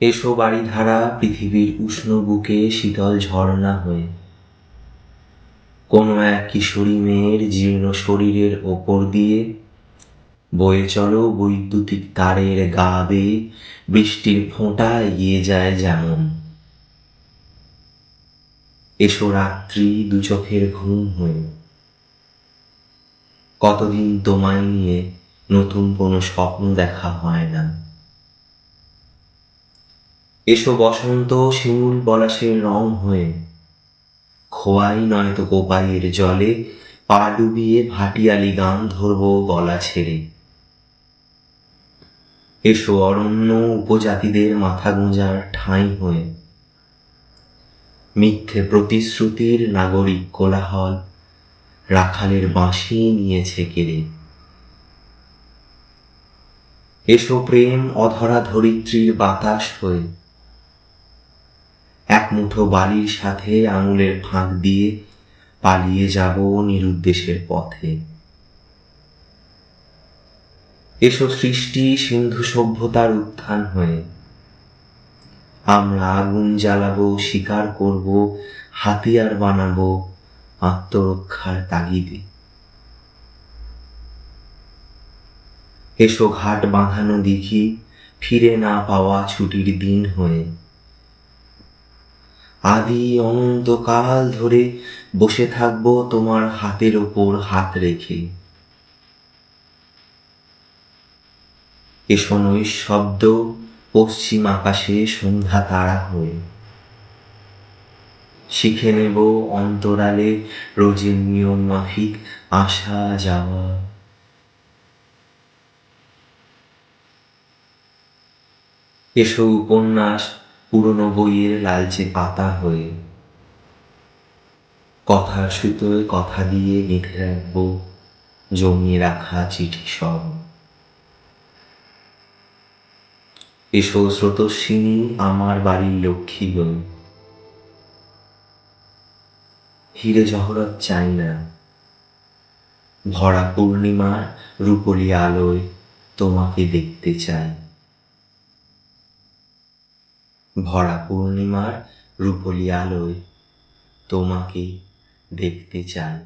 এসো বারিধারা পৃথিবীর উষ্ণ বুকে শীতল ঝর্ণা হয়ে, কোনো এক কিশোরী মেয়ের জীর্ণ শরীরের ওপর দিয়ে বয়ে চলো বৈদ্যুতিক তারের গা বেয়ে, বৃষ্টির ফোঁটা এগিয়ে যায় যেমন। এসো রাত্রি দু চোখের ঘুম হয়ে, কতদিন তোমায় নিয়ে নতুন কোনো স্বপ্ন দেখা হয় না। এসো বসন্ত শিমুল পলাশের রং হয়ে, খোয়াই নয়তো কোপাইয়ের জলে পা ডুবিয়ে ভাটিয়ালি গান ধরবো গলা ছেড়ে। এসো অরণ্য উপজাতিদের মাথা গোঁজার ঠাঁই হয়ে, মিথ্যে প্রতিশ্রুতির নাগরিক কোলাহল রাখালের বাঁশি নিয়েছে কেড়ে। এসো প্রেম অধরা ধরিত্রীর বাতাস হয়ে, এক মুঠো বালির সাথে আঙুলের ফাঁক দিয়ে পালিয়ে যাব নিরুদ্দেশের পথে। এসো সৃষ্টি সিন্ধু সভ্যতার উত্থান হয়ে, আমরা আগুন জ্বালাবো, শিকার করব, হাতিয়ার বানাবো আত্মরক্ষার তাগিদে। এসো ঘাট বাঁধানো দিঘি ফিরে না পাওয়া ছুটির দিন হয়ে, আদি অনন্তকাল ধরে বসে থাকবো তোমার হাতের ওপর হাত রেখে। এসো নৈঃশব্দ পশ্চিম আকাশে সন্ধ্যা তারা হয়ে, শিখে নেব অন্তরালে রোজের নিয়ম মাফিক আসা যাওয়া। এসো উপন্যাস পুরনো বইয়ের লালচে পাতা হয়ে, কথার সুতোয় কথা দিয়ে গেঁথে রাখবো জমিয়ে রাখা চিঠি সব। এসো স্রোতস্বিনী আমার বাড়ির লক্ষ্মী হয়ে, হিরে জহরত চাই না, ভরা পূর্ণিমার রূপলি আলোয় তোমাকে দেখতে চাই। ভরা পূর্ণিমার রূপলি আলোয় তোমাকে দেখতে চাই।